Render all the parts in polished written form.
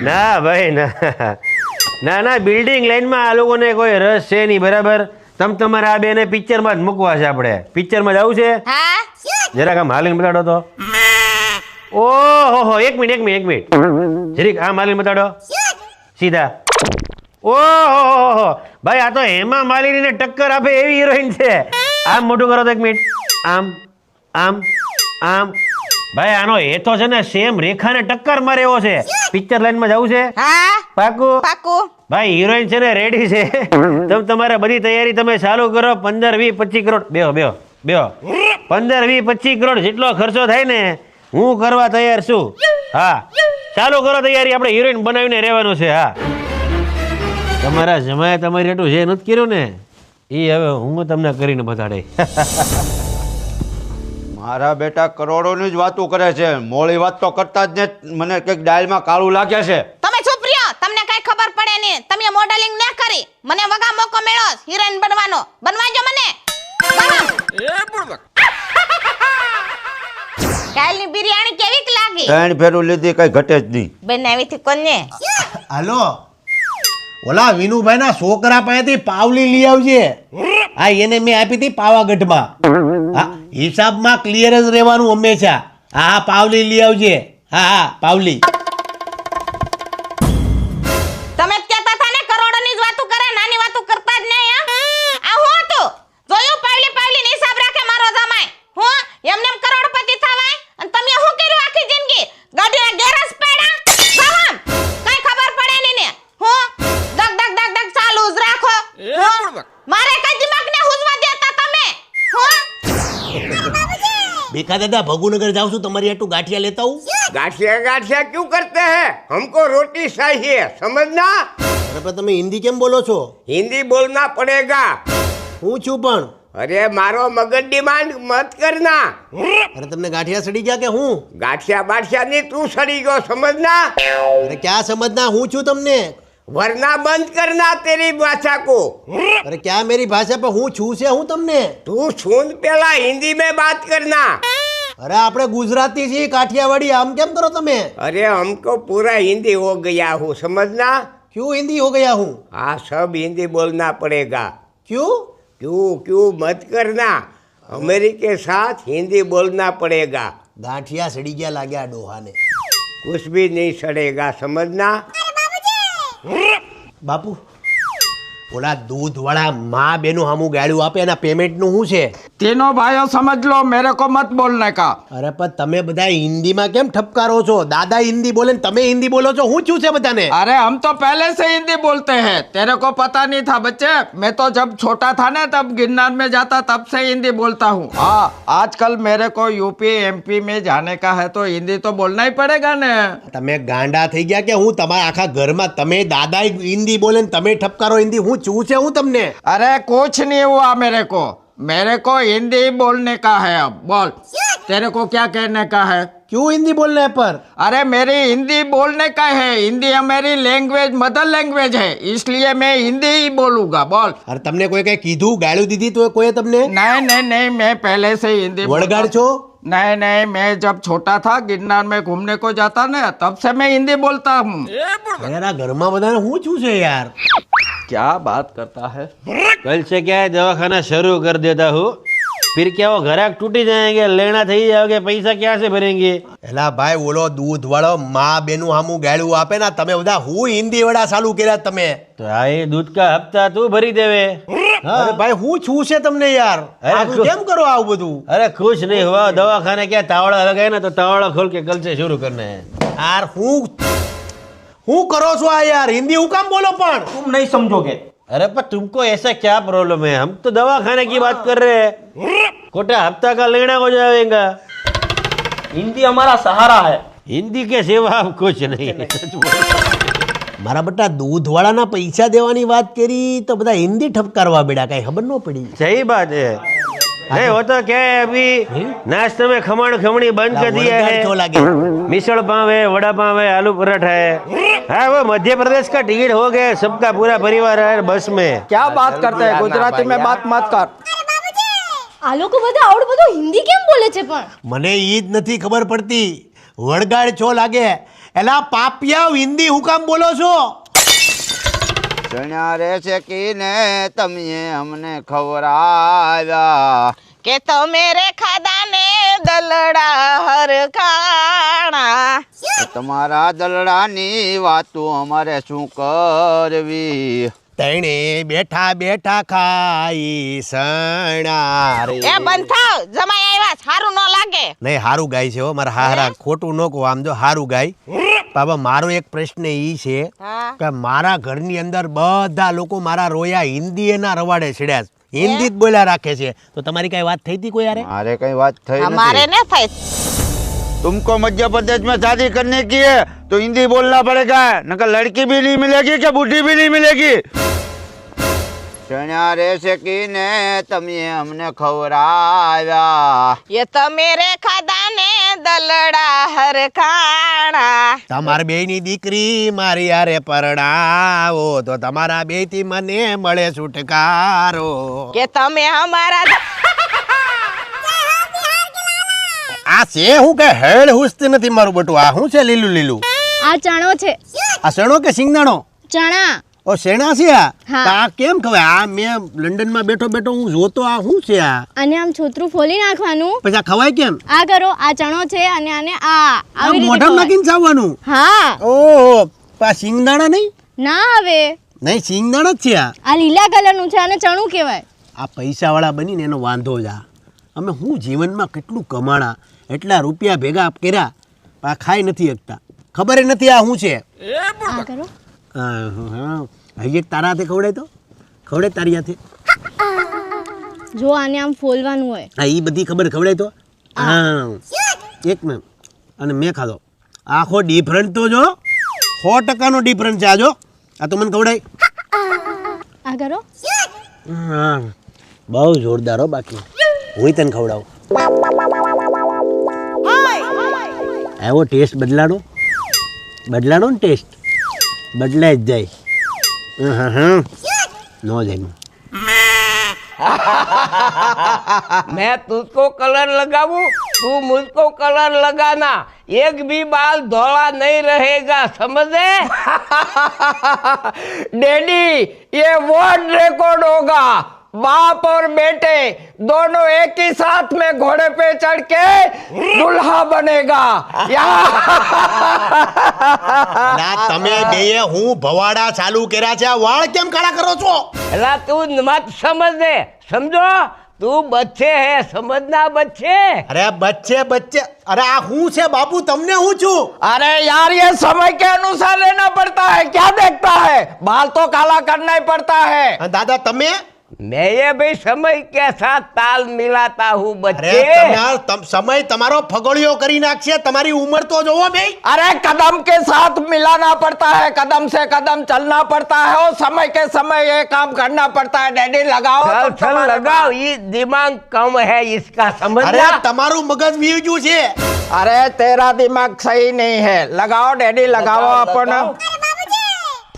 ના ભાઈ ના ના ના બિલ્ડિંગ લાઈનમાં આ લોકોને કોઈ રસ છે નહીં બરાબર. તમારે આ બેને પિક્ચરમાં જ મૂકવા છે. આપણે પિક્ચરમાં જવું છે. જરાક આમ હાલીને બતાડો તો. ઓહો એક મિનિટ જરીક આમ હાલીને બતાડો સીધા. ઓહો ભાઈ આ તો હેમા માલિનીને ટક્કર આપે એવી હિરોઈન છે. આમ મોટું કરો તો એક મિનિટ. આમ આમ આમ ભાઈ આનો એ તો છે ને સેમ રેખાને ટક્કર મારે એવો છે. પિક્ચર લાઈનમાં જવું છે. પાકું ભાઈ હિરોઈન છે ને રેડી છે. તમારે બધી તૈયારી તમે ચાલુ કરો. 15, 20, 25 કરોડ બેહો 15, 20, 25 કરોડ જેટલો ખર્ચો થાય ને હું કરવા તૈયાર છું. હા ચાલુ કરો તૈયારી. આપણે હિરોઈન બનાવીને રહેવાનું છે. હા તમારા જમાએ તમારી એટલું જે નથી કર્યું ને એ હવે હું તમને કરીને બતાડે. મારા બેટા કરોડોની જ વાતો કરે છે. મોળી વાત તો કરતા જ ને મને કંઈક ડાયલમાં કાળું લાગે છે. તમે ચૂપ રહ્યો. તમને કઈ ખબર પડે નહીં. તમે મોડેલિંગ ન કરી. મને વગા મોકો મળ્યો હિરોઈન બનવાનો. બનવાજો મને. કાલની બિરયાની કેવીક લાગી? 3 ફેરું લીધી કઈ ઘટે જ નહીં. બનાવી થી કોને? હાલો ઓલા વિનુભાઈ ના છોકરા પાસેથી પાવલી લઈ આવજે. હા એને મેં આપી હતી પાવાગઢમાં. હા હિસાબમાં ક્લિયર જ રહેવાનું હંમેશા. હા પાવલી લઈ આવજે. હા પાવલી. તમે કહેતા હતા ને કરોડોની જ વાતો કરે, નાની વાતો કરતા જ નહીં. આ હું હતું જોયું પાવલી ની હિસાબ રાખે મારો જમાઈ. હું એમને કરોડપતિ થવાય અને તમે શું કર્યું આખી જિંદગી? ગાડીના ગેરેજ પડ્યા જવામ કઈ ખબર પડે નહીં ને. હું દગ ચાલુ જ રાખો. મારે કઈ દિમાગને હુજવા દેતા તમે. ભીખા દાદા ભગુનગર જાઉં છું તમારી આટલું ગાંઠિયા લેતા હું. गाठिया क्यों करते हैं? हमको रोटी चाहिए, समझना? અરે પણ તમે હિન્દી કેમ બોલો છો? हिंदी बोलना पड़ेगा. હું છું પણ. अरे मारो मगज डिमांड मत करना. અરે તમને ગાંઠિયા સડી ગયા કે હું? गाठिया नहीं तू सड़ी गो, समझना? અરે ક્યાં સમજના હું છું તમને? वरना बंद करना तेरी भाषा को. અરે ક્યાં मेरी ભાષા પર હું છું છે હું તમને? तू सुन पहला हिंदी में बात करना. અરે આપણે ગુજરાતી છીએ કાઠિયાવાડી આમ કેમ કરો તમે? अरे हमको पूरा हिंदी हो गया हूँ, समझना? क्यों हिंदी हो गया हूँ? हाँ सब हिंदी बोलना पड़ेगा. क्यों? क्यों मत करना. अमेरिके साथ हिंदी बोलना पड़ेगा. ગાંઠિયા સડી ગયા લાગ્યા ડોહાને. कुछ भी नहीं सड़ेगा, समझना? બાપુ ઓલા દૂધ વાળા માં બેનું હામું ગાળ્યું આપે એના પેમેન્ટ નું શું છે? तीनों भाइयों समझ लो, मेरे को मत बोलने का. અરે પણ તમે બધા હિન્દીમાં કેમ ઠપકારો છો? દાદા હિન્દી બોલે ને તમે હિન્દી બોલો છો. હું છું છે બધાને? अरे हम तो पहले से हिंदी बोलते हैं, तेरे को पता नहीं था बच्चे. मैं तो जब छोटा था ना तब गिरनार में जाता तब से हिंदी बोलता हूँ. हाँ आजकल मेरे को यूपी एमपी में जाने का है तो हिंदी तो बोलना ही पड़ेगा ने. તમે ગાંડા થઈ ગયા કે હું? તમારા આખા ઘરમાં તમે દાદા હિન્દી બોલે ને તમે ઠપકારો હિન્દી. હું છું છે હું તમને? अरे कुछ नहीं हुआ मेरे को हिंदी बोलने का है. अब बोल तेरे को क्या कहने का है? क्यों हिंदी बोलना है पर? अरे मेरी हिंदी बोलने का है. हिंदी हमारी लैंग्वेज मदर लैंग्वेज है, इसलिए मैं हिंदी ही बोलूंगा. बोल. અરે તમને કોઈ કઈ કીધું ગાળ્યું દીધી તો કોઈ તમને? नहीं मैं पहले से हिंदी વળગાડ છો? नहीं मैं जब छोटा था गिरनार में घूमने को जाता ना तब से मैं हिंदी बोलता हूँ. યાર આ ઘરમાં બધાને હું છું છે યાર? क्या बात करता है? कल से क्या है दवाखाना शुरू कर देता हूँ. फिर क्या वो ग्राहक टूटी जाएंगे, लेना થઈ जाओगे, पैसा क्या से भरेंगे? એલા ભાઈ ઓલો દૂધ વાળો માં બેનું હામું ગાળ્યું આપે ને તમે બધા હું હિન્દી વડા ચાલુ કર્યા તમે. तो आए दूध का हफ्ता तू भरी देवे. અરે ભાઈ હું છું છે તમને યાર? અરે આ કેમ કરો આવું બધું? अरे खुश नहीं हुआ दवाखाने क्या तावड़ा लगाए ना तो तावड़ा खोल के कल से शुरू करना है. યાર હું કરો છો આ યાર? હિન્દી હું કામ બોલો પણ? तुम नहीं समझोगे. अरे पर तुमको ऐसा क्या प्रॉब्लम है? हम तो दवाखाने की बात कर रहे हैं. कोटा हफ्ता का लेना हो जाएगा. हिंदी हमारा सहारा है. हिंदी के सिवा हम कुछ नहीं. મારા બટા દૂધ વાળાના પૈસા દેવાની વાત કરી તો બધા હિન્દી ઠપકારવા બેડા. કઈ ખબર ન પડી. सही बात है. नहीं वो तो क्या है अभी नाश्ते में खमण खमणी बंद कर दिया है. क्यों लागे? मिसल पाव है, वड़ा पाव है, आलू पराठा है. हाँ वो मध्य प्रदेश का टिकट हो गया. सबका पूरा परिवार है बस में. क्या बात करते हैं? गुजराती में बात मत कर. આ લોકો બધા આવડું બધું હિન્દી કેમ બોલે છે પણ? મને ઈ જ નથી ખબર પડતી. વળગાડ છો લાગે એલા પાપિયા હિન્દી હું કામ બોલો છો? ચણ્યા રે શેકીને તમે અમને ખવડાવ્યા. કે તો મેરે ખાધા ને દલડા હરખાણા. તમારા દલડાની વાતો અમારે શું કરવી? તણે બેઠા બેઠા ખાઈ સણા રે. એ બંધ થાવ, જમાઈ આવ્યા, સારું ન લાગે. નહીં, હારું ગાય છે હો મારા હારા, ખોટું ન કહો, આમ જો હારું ગાય. બાબા મારો એક પ્રશ્ન ઈ છે હા. કે મારા ઘરની અંદર બધા લોકો મારા રોયા હિન્દી એના રવાડે છેડ્યા છે. હિન્દી જ બોલ્યા રાખે છે. તો તમારી કઈ વાત થઈ હતી કોઈ યારે? મારે કઈ વાત થઈ અમારે નથી. ન થાય. तुमको मध्य प्रदेश में शादी करने की है तो हिंदी बोलना पड़ेगा, नकर लड़की भी नहीं मिलेगी कि बूढ़ी भी नहीं मिलेगी. चण्या रे શેકીને તમે અમને ખવડાવ્યા. એ તો મેરે ખાધા ને દલડા હરખાણા. તમારા બે ની દીકરી મારી યારે પરણાવો તો તમારા બે થી મને મળે છુટકારો. કે તમે અમારા આ છે હું કે હેડ હુસતી નથી મારું બટું. આ શું છે લીલું લીલું? આ ચણો છે. આ શેણો કે સિંગદાણો? ચણા. ઓ શેણા છે આ? હા. તો આ કેમ ખવાય? આ મેં લંડન માં બેઠો બેઠો હું જોતો, આ શું છે આ? અને આમ છોતરું ફોલી નાખવાનું. પછી આ ખવાય કેમ? આ કરો, આ ચણો છે અને આને આ આવી રીતે મોઢામાં ખવાય. નાખીને ચાવવાનું? હા. ઓહો, આ સિંગદાણા નહીં? ના આવે. નહીં, સિંગદાણા જ છે આ. આ લીલા કલરનું છે, આને ચણું કહેવાય. આ પૈસા વાળા બનીને એનો વાંધો જ આ. અમે હું જીવનમાં કેટલું કમાણા, એટલા રૂપિયા ભેગા કર્યા, આ ખાઈ નથી શકતા. ખબર નથી આ શું છે. આ કરો. હજી એક તારા હાથે ખવડાય તો ખવડાય, તારી હાથે. જો આને આમ ફોલવાનું હોય. હા, એ બધી ખબર ખવડાય તો. હા, એક મિનિટ. અને મેં ખાધો. આખો ડિફરન્ટ તો જો 100% ડિફરન્ટ છે આ. જો આ તો મને ખવડાય. આ કરો. હા, બહુ જોરદાર હો. બાકી હું તને ખવડાવું. એવો ટેસ્ટ બદલાડો ને ટેસ્ટ બદલાય જ જાય. નો જાય. मैं तुझको कलर लगाऊं, तू मुझको कलर लगाना, एक भी बाल धोला नहीं रहेगा, समझे? डैडी, ये वर्ल्ड रिकॉर्ड होगा. बाप और बेटे दोनों एक ही साथ में घोड़े पे चढ़ के दुल्हा बनेगा. તમે બેએ હું ભવાડા ચાલુ કર્યા છે, આ વાળ કેમ કાળા કરો છો? अला तू मत समझ दे, समझो? तू बच्चे है, समझना बच्चे. અરે બચ્ચે બચ્ચે, અરે આ હું છે બાપુ, તમને હું છું? अरे यार ये समय के अनुसार लेना पड़ता है, क्या देखता है? बाल तो काला करना ही पड़ता है. અને દાદા તમે? मैं ये भी समय के साथ ताल मिलाता हूँ અરે बच्चे. સમય તમારો ફગોળિયો કરી નાખશે. તમારી ઉંમર તો જોવો બે. अरे कदम के साथ मिलाना पड़ता है, कदम से कदम चलना पड़ता है और समय के समय ये काम करना पड़ता है. डैडी लगाओ. चल तो चल तुम्हारे लगाओ, ये दिमाग कम है इसका, અરે समझना? તમારું મગજ વીજ્યું છે. अरे तेरा दिमाग सही नहीं है. लगाओ डैडी, लगाओ. अपन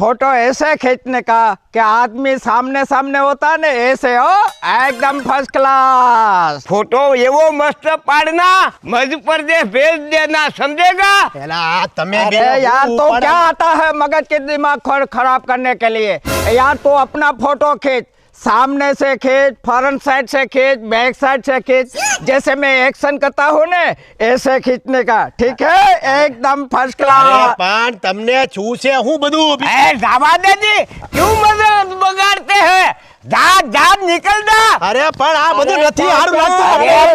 फोटो ऐसे खींचने का कि आदमी सामने सामने होता है ना, ऐसे हो एकदम फर्स्ट क्लास. फोटो ये वो मस्त पाड़ना, मध्य प्रदेश भेज देना, समझेगा? એલા આ તમે अरे બે यार હું तो ઉપાડા- क्या आता है मगज के दिमाग खराब करने के लिए? यार तो अपना फोटो खींच, सामने से खींच, फ्रंट साइड से खींच, बैक साइड से खींच. जैसे मैं एक्शन करता हूँ ना, ऐसे खींचने का, ठीक है? एकदम फर्स्ट અરે क्लास. પણ તમને શું છે હું બધું? जावा दीदी, क्यों मदद बगाड़ते हैं? जा जा निकल जा. અરે પણ આ બધું નથી હારું अरे લાગતું.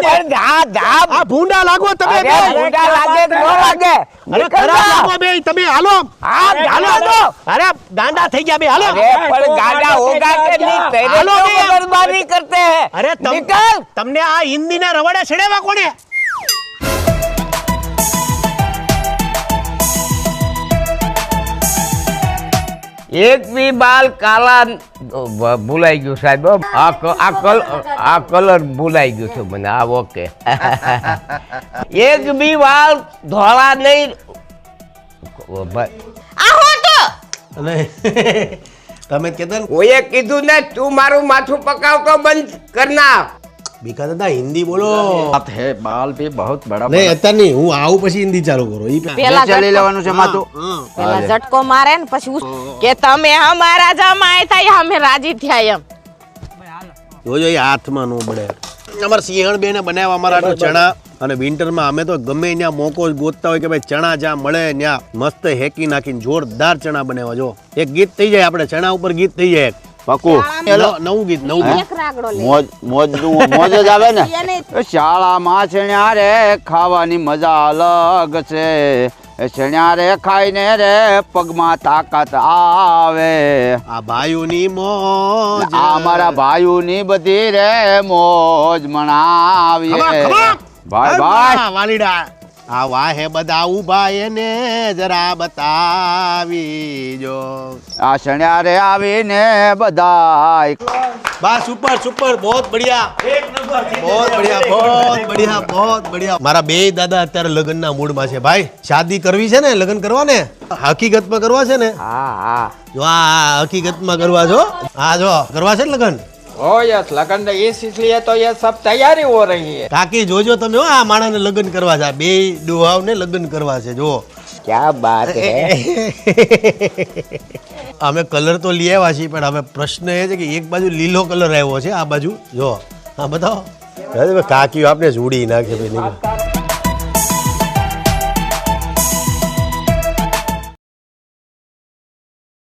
पर जा जा. આ ભૂંડા લાગો તમે अरे બે. बूढ़ा लागे तो न लागे. અરે निकल ખરાબ जा. લાગો બે તમે. હાલો हाँ હાલો जाने दो. અરે ગાંડા થઈ ગયા બે. હાલો अरे पर गाड़ा होगा कि नहीं, तेरे हालो तो भैया। बर्बादी करते हैं. અરે निकल. તમને આ હિન્દીના રવાડા છેડ્યા કોણે? एक भी बाल काला ભૂલાઈ ગયું સાહેબ. આ કલર ભૂલાઈ ગયું છે મને. આ ઓકે. એક બી વાળ ધોળા નહીં. આ હું તો અને તમે કીધું ને, કોઈએ કીધું ને તું મારું માથું પકાવતો બંધ કરના. ભીખા દાદા હિન્દી બોલો बात है बाल भी बहुत बड़ा નહીં અત્યારે નહીં હું આવું પછી હિન્દી ચાલુ કરો ઈ પેલા ચાલી લેવાનું છે માતું પેલા ઝટકો મારે ને પછી કે તમે અમારા જમાય થાય અમે રાજી થયા એમ જોજો એ હાથમાં નો બળે અમારા સિંહણ બેને બનાવ્યા અમારા આટલું ચણા અને વિન્ટરમાં અમે તો ગમે ત્યાં મોકો ગોતતા હોય કે ભાઈ ચણા જ્યાં મળે ત્યાં મસ્ત હેકી નાખીને જોરદાર ચણા બનાવ્યા જો એક ગીત થઈ જાય આપણે ચણા ઉપર ગીત થઈ જાય પાકું નવું ગીત નવું ગીત એક રાગડો લે મોજ મોજ મોજ જ આવે ને શાળામાં છેણ્યા રે ખાવાની મજા અલગ છે છેણ્યા રે ખાઈને રે પગમાં તાકાત આવે આ ભાઈઓની મોજ આ અમારા ભાઈઓની બધી રે મોજ મણાવીએ ભાઈ ભાઈ વાલીડા આ વાહે બધા ઉભા એને જરા બતાવી જો આ છેણ્યા રે આવીને બધાય બસ સુપર સુપર बहुत बढ़िया बहुत बढ़िया बहुत बढ़िया बहुत बढ़िया મારા બે દાદા અત્યારે લગ્નના મૂડમાં છે ભાઈ શાદી કરવી છે ને લગ્ન કરવા ને હકીકતમાં કરવા છે ને હા જો આ હકીકતમાં કરવા છો હા જો કરવા છે ને લગ્ન ओ यस लगन इसलिए तो ये सब तैयारी हो रही है કાકી જોજો તમે હો આ માણાને લગ્ન કરવા છે બે ડોહાવને લગ્ન કરવા છે જો ક્યાં બાત હે અમે કલર તો લઈ આવ્યા છીએ પણ હવે પ્રશ્ન એ છે કે એક બાજુ લીલો કલર આવ્યો છે આ બાજુ જો હા બતાવો કાકીઓ આપણે જોડી નાખે ભાઈ